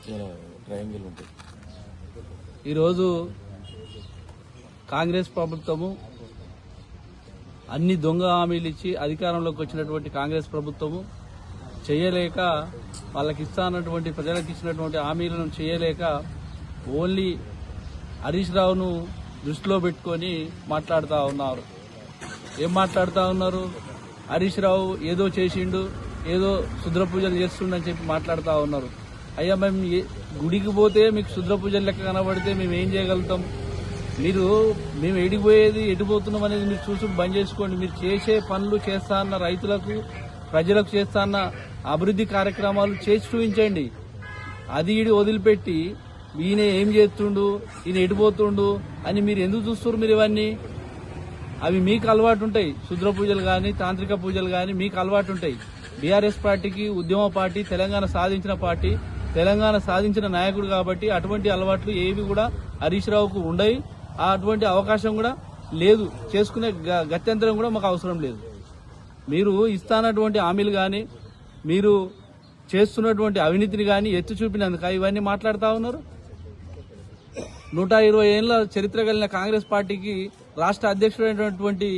Triangle ఉంటుంది. ఈరోజు కాంగ్రెస్ ప్రభుత్వము అన్ని దొంగ హామీలు ఇచ్చి అధికారంలోకి వచ్చినటువంటి కాంగ్రెస్ ప్రభుత్వము చేయలేక వాళ్ళకి ఇస్తానటువంటి ప్రజలకు ఇచ్చినటువంటి హామీలను చేయలేక ఓన్లీ హరీష్ రావును దృష్టిలో పెట్టుకొని మాట్లాడుతూ ఉన్నారు. ఏం మాట్లాడుతూ ఉన్నారు? హరీష్ రావు ఏదో చేసిండు, ఏదో శుద్ర పూజలు చేస్తుండని చెప్పి మాట్లాడుతూ ఉన్నారు. అయ్యా, మేము గుడికి పోతే మీకు శుద్ర పూజలు లెక్క కనబడితే మేము ఏం చేయగలుగుతాం? మేము ఎడిపోయేది ఎడిపోతున్నాం అనేది మీరు చూసి బంద్ చేసుకోండి. మీరు చేసే పనులు చేస్తా అన్న రైతులకు ప్రజలకు చేస్తా అన్న అభివృద్ధి కార్యక్రమాలు చేసి చూపించండి. అది ఈడి వదిలిపెట్టి ఈయన ఏం చేస్తుండు, ఈయన ఎడిపోతుండు అని మీరు ఎందుకు చూస్తున్నారు? మీరు ఇవన్నీ అవి మీకు అలవాటు ఉంటాయి. శుద్ర పూజలు కానీ తాంత్రిక పూజలు కానీ మీకు అలవాటు ఉంటాయి. బీఆర్ఎస్ పార్టీకి ఉద్యమ పార్టీ, తెలంగాణ సాధించిన పార్టీ, తెలంగాణ సాధించిన నాయకుడు కాబట్టి అటువంటి అలవాట్లు ఏవి కూడా హరీష్ రావుకు ఉండయి. అటువంటి అవకాశం కూడా లేదు, చేసుకునే గత్యంతరం కూడా మాకు అవసరం లేదు. మీరు ఇస్తానటువంటి హామీలు కానీ మీరు చేస్తున్నటువంటి అవినీతిని కానీ ఎత్తి చూపినందుక ఇవన్నీ మాట్లాడుతూ ఉన్నారు. 120 ఏళ్ల చరిత్ర కలిగిన కాంగ్రెస్ పార్టీకి రాష్ట్ర అధ్యక్షుడైనటువంటి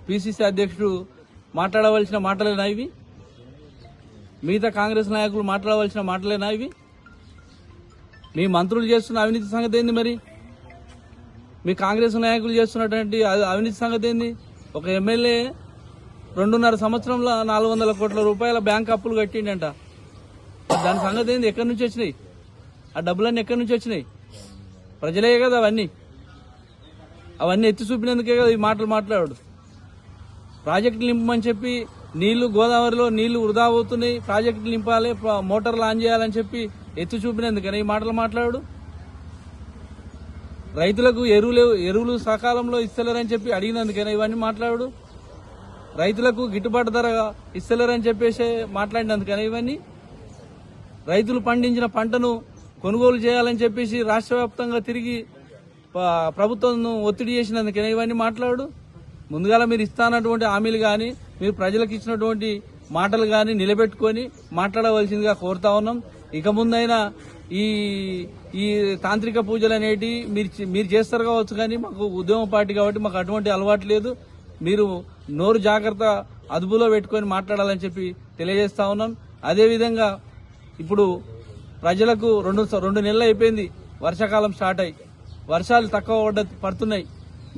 పిసిసి అధ్యక్షుడు మాట్లాడవలసిన మాటలేనా ఇవి? మిగతా కాంగ్రెస్ నాయకులు మాట్లాడవలసిన మాటలేనా ఇవి? మీ మంత్రులు చేస్తున్న అవినీతి సంగతి ఏంది? మరి మీ కాంగ్రెస్ నాయకులు చేస్తున్నటువంటి అవినీతి సంగతి ఏంది? ఒక ఎమ్మెల్యే 2.5 సంవత్సరంలో 400 కోట్ల రూపాయల బ్యాంక్ అప్పులు కట్టిండంట. దాని సంగతి ఏంది? ఎక్కడి నుంచి వచ్చినాయి ఆ డబ్బులన్నీ? ఎక్కడి నుంచి వచ్చినాయి? ప్రజలే కదా అవన్నీ ఎత్తి చూపినందుకే కదా ఈ మాటలు మాట్లాడు. ప్రాజెక్టులు నింపమని చెప్పి నీళ్లు గోదావరిలో నీళ్లు వృధా అవుతున్నాయి, ప్రాజెక్టులు నింపాలి, మోటార్లు ఆన్ చేయాలని చెప్పి ఎత్తి చూపినందుకనే ఈ మాటలు మాట్లాడు. రైతులకు ఎరువులు సకాలంలో ఇస్తలేరని చెప్పి అడిగినందుకైనా ఇవన్నీ మాట్లాడు. రైతులకు గిట్టుబాటు ధర ఇస్తలేరని చెప్పేసి మాట్లాడినందుకైనా ఇవన్నీ. రైతులు పండించిన పంటను కొనుగోలు చేయాలని చెప్పేసి రాష్ట్ర వ్యాప్తంగా తిరిగి ప్రభుత్వం ఒత్తిడి చేసినందుకైనా ఇవన్నీ మాట్లాడు. ముందుగా మీరు ఇస్తానటువంటి హామీలు కానీ మీరు ప్రజలకు ఇచ్చినటువంటి మాటలు కానీ నిలబెట్టుకొని మాట్లాడవలసిందిగా కోరుతా ఉన్నాం. ఇక ముందైనా ఈ తాంత్రిక పూజలు అనేవి మీరు చేస్తారు కావచ్చు, కానీ మాకు ఉద్యమ పార్టీ కాబట్టి మాకు అటువంటి అలవాటు లేదు. మీరు నోరు జాగ్రత్త అదుపులో పెట్టుకొని మాట్లాడాలని చెప్పి తెలియజేస్తా ఉన్నాం. అదేవిధంగా ఇప్పుడు ప్రజలకు 2 నెలలు అయిపోయింది, వర్షాకాలం స్టార్ట్ అయ్యి వర్షాలు తక్కువ పడుతున్నాయి.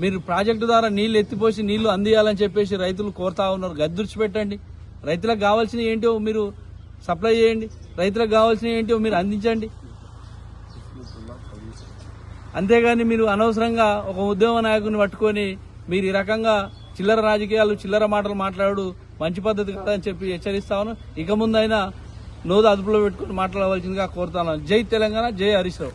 మీరు ప్రాజెక్టు ద్వారా నీళ్లు ఎత్తిపోసి నీళ్లు అందియాలని చెప్పేసి రైతులు కోరుతా ఉన్నారు. గద్దెర్చి పెట్టండి. రైతులకు కావాల్సినవి ఏంటో మీరు సప్లై చేయండి, రైతులకు కావాల్సినవి ఏంటో మీరు అందించండి. అంతేగాని మీరు అనవసరంగా ఒక ఉద్యమ నాయకుని పట్టుకొని మీరు ఈ రకంగా చిల్లర రాజకీయాలు, చిల్లర మాటలు మాట్లాడు మంచి పద్ధతి కాదని చెప్పి హెచ్చరిస్తాను. ఇక ముందైనా నోరు అదుపులో పెట్టుకుని మాట్లాడవలసిందిగా కోరుతాను. జై తెలంగాణ, జై హరీష్ రావు.